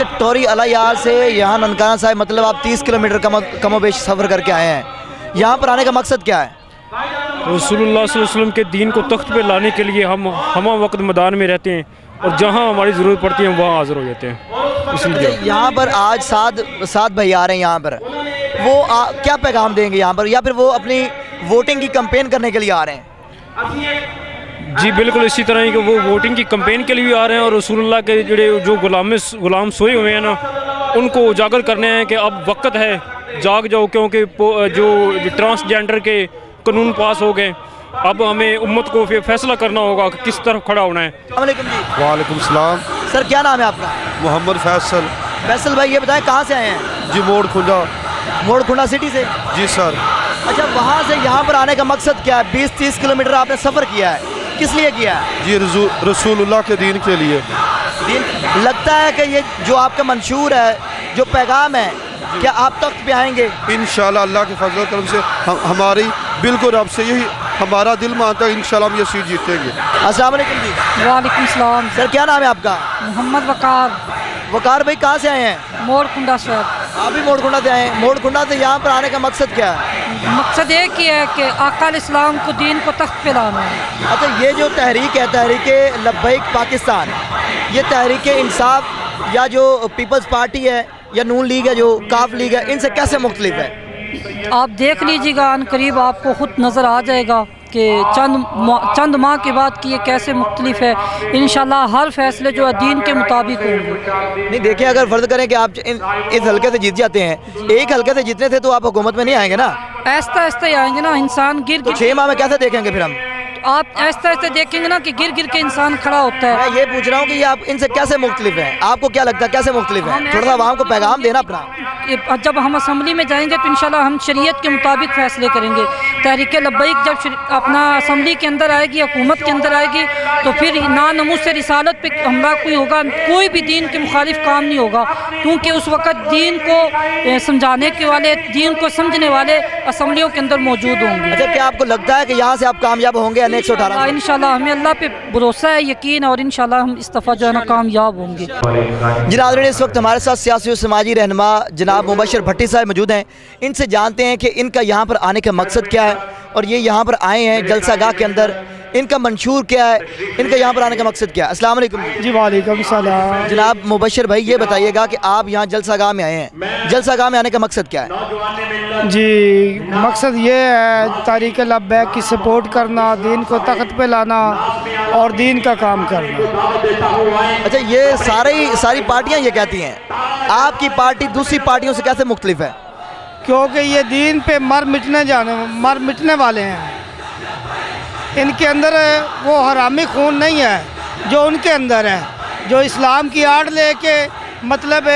اچھا ٹوری الایار سے یہاں ننکانہ صاحب مطلب آپ 30 کلومیٹر کم و بیش سفر کر کے آئے ہیں، یہاں پر آنے کا مقصد کیا ہے؟ رسول اللہ صلی اللہ علیہ وسلم کے دین کو تخت پہ لانے کے لیے ہم ہمہ وقت میدان میں رہتے ہیں اور جہاں ہماری ضرورت پڑتی ہے وہاں حاضر ہو جاتے ہیں. اس لیے یہاں پر آج سات بھائی آ رہے ہیں یہاں پر، وہ کیا پیغام دیں گے یہاں پر، یا پھر وہ اپنی ووٹنگ کی کمپین کرنے کے لیے آ رہے ہیں؟ جی بالکل اسی طرح ہی کہ وہ ووٹنگ کی کمپین کے لیے بھی آ رہے ہیں اور رسول اللہ کے جو غلام سوئے ہوئے ہیں نا ان کو اجاگر کرنے ہیں کہ اب وقت ہے جاگ جاؤ، کیونکہ جو ٹرانسجینڈر کے قانون پاس ہو گئے، اب ہمیں امت کو فیصلہ کرنا ہوگا کہ کس طرف کھڑا ہونا ہے. السلام علیکم جی. وعلیکم السلام. سر کیا نام ہے آپ کا؟ محمد فیصل. فیصل بھائی یہ بتائیں کہاں سے آئے ہیں؟ جی موڑ کھنڈا. موڑ کھنڈا سٹی سے؟ جی سر. اچھا وہاں سے یہاں پر آنے کا مقصد کیا ہے؟ 20-30 کلومیٹر آپ نے سفر کیا ہے، کس لیے کیا ہے؟ جی رسول اللہ کے دین کے لیے. لگتا ہے کہ یہ جو آپ کا منشور ہے، جو پیغام ہے، کیا آپ تخت پہ آئیں گے؟ انشاءاللہ اللہ کے فضل و کرم سے ہماری بالکل رب سے یہی ہمارا دل مانتا ہے، انشاءاللہ ہم یہ سیٹ جیتیں گے. السلام علیکم جی. وعلیکم السلام. سر کیا نام ہے آپ کا؟ محمد وقار. وقار بھائی کہاں سے آئے ہیں؟ موڑ کھنڈا سے. آپ بھی موڑ کھنڈا سے آئے ہیں. موڑ کھنڈا سے یہاں پر آنے کا مقصد کیا ہے؟ مقصد ایک ہی ہے کہ آقا علیہ السلام کو دین کو تخت پہ لانا ہے. اچھا یہ جو تحریک ہے، تحریک لبیک پاکستان، یہ تحریک انصاف یا جو پیپلز پارٹی ہے یا نون لیگ ہے جو کاف لیگ ہے، ان سے کیسے مختلف ہے؟ آپ دیکھ لیجیے گا ان قریب آپ کو خود نظر آ جائے گا کہ چند ماہ کے بعد کہ یہ کیسے مختلف ہے. انشاءاللہ ہر فیصلے جو ہے دین کے مطابق ہوں گے. نہیں دیکھیں اگر فرض کریں کہ آپ اس حلقے سے جیت جاتے ہیں، ایک حلقے سے جیتنے تھے تو آپ حکومت میں نہیں آئیں گے نا؟ ایستا ایستا ہی آئیں گے نا. انسان تو 6 ماہ میں کیسے دیکھیں گے پھر ہم؟ آپ ایستا ایستا دیکھیں گے نا کہ گر کے انسان کھڑا ہوتا ہے. میں یہ پوچھ رہا ہوں کہ یہ آپ ان سے کیسے مختلف ہیں؟ آپ کو کیا لگتا ہے کیسے مختلف ہیں؟ تھوڑا سا عوام کو پیغام دینا اپنا. جب ہم اسمبلی میں جائیں گے تو انشاءاللہ ہم شریعت کے مطابق فیصلے کریں گے. تحریک لبیک جب اپنا اسمبلی کے اندر آئے گی، حکومت کے اندر آئے گی، تو پھر ناموس سے رسالت پہ حملہ کوئی ہوگا، کوئی بھی دین کے مخالف کام نہیں ہوگا، کیونکہ اس وقت دین کو سمجھانے کے والے، دین کو سمجھنے والے اسمبلیوں کے اندر موجود ہوں گے. اچھا کیا آپ کو لگتا ہے کہ یہاں سے آپ کامیاب ہوں گے N118؟ انشاءاللہ ہمیں اللہ پہ بھروسہ ہے، یقین ہے، اور انشاءاللہ ہم اس دفعہ جو ہے نا کامیاب ہوں گے. جی ناظرین اس وقت ہمارے ساتھ سیاسی و سماجی رہنما جناب مبشر بھٹی صاحب موجود ہیں. ان سے جانتے ہیں کہ ان کا یہاں پر آنے کا مقصد کیا ہے اور یہ یہاں پر آئے ہیں جلسہ گاہ کے اندر، ان کا منشور کیا ہے، ان کا یہاں پر آنے کا مقصد کیا ہے. السلام علیکم جی. وعلیکم السلام. جناب مبشر بھائی یہ بتائیے گا کہ آپ یہاں جلسہ گاہ میں آئے ہیں، جلسہ گاہ میں آنے کا مقصد کیا ہے؟ جی مقصد یہ ہے تحریک لبیک کی سپورٹ کرنا، دین کو تخت پہ لانا اور دین کا کام کرنا. اچھا یہ ساری پارٹیاں یہ کہتی ہیں، آپ کی پارٹی دوسری پارٹیوں سے کیسے مختلف ہے؟ کیونکہ یہ دین پہ مر مٹنے والے ہیں. ان کے اندر وہ حرامی خون نہیں ہے جو ان کے اندر ہے، جو اسلام کی آڑ لے کے مطلب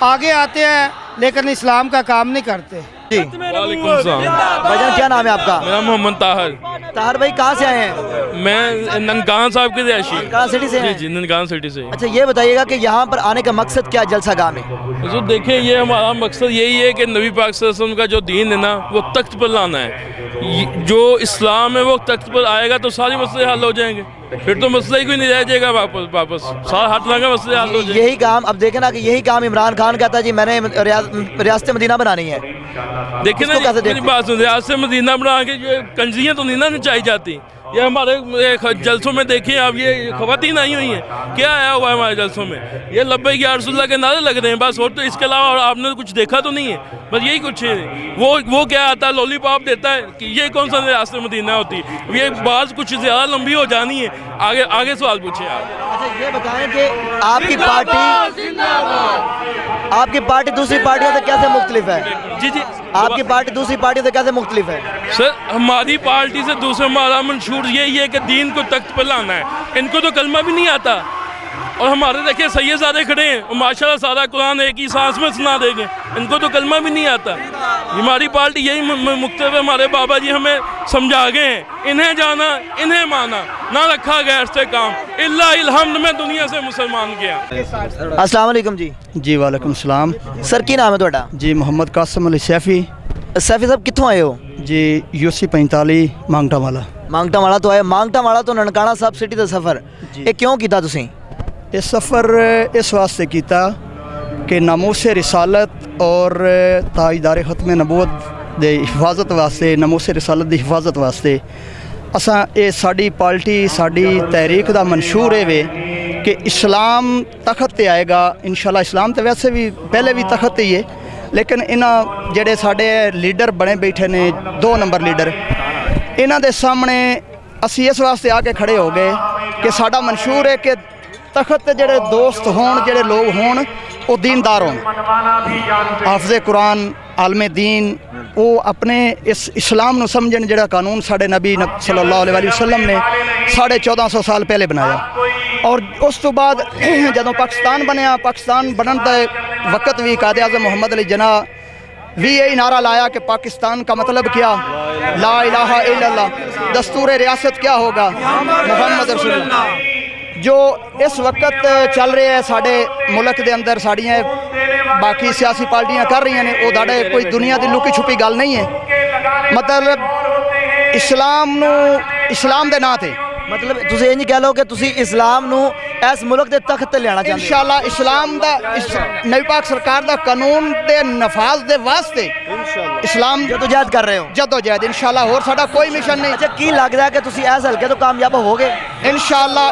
آگے آتے ہیں لیکن اسلام کا کام نہیں کرتے. جی وعلیکم السلام. بھائی جان کیا نام ہے آپ کا؟ میرا محمد طاہر. طاہر بھائی کہاں سے آئے ہیں؟ میں ننکانہ صاحب کے رہائشی. ننکانہ سٹی سے ہیں؟ جی ننکانہ سٹی سے. اچھا یہ بتائیے گا کہ یہاں پر آنے کا مقصد کیا جلسہ گاہ میں؟ حضور دیکھیں یہ ہمارا مقصد یہی ہے کہ نبی پاک صلی اللہ علیہ وسلم کا جو دین ہے نا وہ تخت پر لانا ہے. جو اسلام ہے وہ تخت پر آئے گا تو سارے مسئلے حل ہو جائیں گے، پھر تو مسئلہ ہی کوئی نہیں رہ جائے گا. واپس سارا ہاتھ لگا مسئلے حل ہو جائیں گے. یہی کام اب دیکھیں نا کہ یہی کام عمران خان کا تھا جی میں نے ریاست مدینہ بنانی ہے. دیکھیں نا میری بات سن، ریاست مدینہ بنا کے جو کنجریاں تو نہیں نہ چاہی جاتی. یہ ہمارے جلسوں میں دیکھیں آپ، یہ خواتین آئی ہوئی ہیں، کیا آیا ہوا ہے ہمارے جلسوں میں؟ یہ لبیک یا رسول اللہ کے نعرے لگ رہے ہیں بس، اور تو اس کے علاوہ آپ نے کچھ دیکھا تو نہیں ہے. بس یہی کچھ ہے. وہ کیا آتا ہے لولی پاپ دیتا ہے کہ یہ کون سا ریاست مدینہ ہوتی ہے؟ یہ بات کچھ زیادہ لمبی ہو جانی ہے. آگے سوال پوچھیں آپ. اچھا یہ بتائیں کہ آپ کی پارٹی دوسری پارٹیوں سے کیسے مختلف ہے؟ جی آپ کی پارٹی دوسری پارٹیوں سے کیسے مختلف ہے؟ سر ہماری پارٹی سے دوسرا ہمارا منشور یہی ہے کہ دین کو تخت پر لانا ہے. ان کو تو کلمہ بھی نہیں آتا، اور ہمارے دیکھیں سید زادے کھڑے ہیں اور ماشاءاللہ سارا قرآن ایک ہی سانس میں سنا دیں گے. ان کو تو کلمہ بھی نہیں آتا. ہماری پارٹی یہی مختلف ہے. ہمارے بابا جی ہمیں سمجھا گئے ہیں، انہیں جانا انہیں مانا، نہ رکھا غیر سے کام. اللہ الحمد میں دنیا سے مسلمان گیا. السلام علیکم جی. جی وعلیکم السلام. سر کی نام ہے تھوڑا؟ جی محمد قاسم علی سیفی. سیفی صاحب کتوں آئے ہو؟ جی UC 45 مانگٹا والا. مانگٹا والا تو آئے. مانگٹا والا تو ننکانہ صاحب سٹی دا سفر یہ کیوں کیتا تسی؟ یہ سفر اس واسطے کیتا کہ ناموس رسالت اور تاجدار ختم نبوت دے حفاظت واسطے ناموس رسالت دی حفاظت واسطے اساں اے ساڈی پارٹی ساڈی تحریک دا منشور ہے وے کہ اسلام تخت تے آئے گا انشاءاللہ۔ اسلام تے ویسے بھی پہلے بھی تخت ہی ہے، لیکن انہاں جڑے ساڈے لیڈر بنے بیٹھے نے 2 نمبر لیڈر، انہاں دے سامنے اسی اس واسطے آ کے کھڑے ہو گئے کہ ساڈا منشور ہے کہ تخت تے جڑے دوست ہون جڑے لوگ ہون وہ دیندار ہون، حافظ قرآن، عالم دین، وہ اپنے اس اسلام نو سمجھن جڑا قانون ساڈے نبی صلی اللہ علیہ وسلم نے 1450 سال پہلے بنایا۔ اور اس تو بعد جدوں پاکستان بنیا، پاکستان بنن دے وقت بھی قائد اعظم محمد علی جناح بھی یہی نعرہ لایا کہ پاکستان کا مطلب کیا، لا الہ الا اللہ، دستور ریاست کیا ہوگا، محمد رسول اللہ۔ جو اس وقت چل رہے ہیں ساڈے ملک دے اندر ساڑیاں باقی سیاسی پارٹیاں کر رہی ہیں وہ داڑے کوئی دنیا دی لکی چھپی گل نہیں ہے، مطلب اسلام دے نا تے مطلب تسی یہ نہیں کہہ لو کہ تسی اسلام نو اس ملک دے تخت تے لینا چاہتے ہیں؟ انشاءاللہ اسلام دا نبی پاک سرکار دا قانون دے نفاذ دے واسطے اسلام جدوجہد کر رہے ہو؟ جدوجہد انشاءاللہ، اور ساڈا کوئی مشن نہیں۔ اچھا کی لگ رہا ہے کہ تسی اس حلقے تو کامیاب ہو گے؟ انشاءاللہ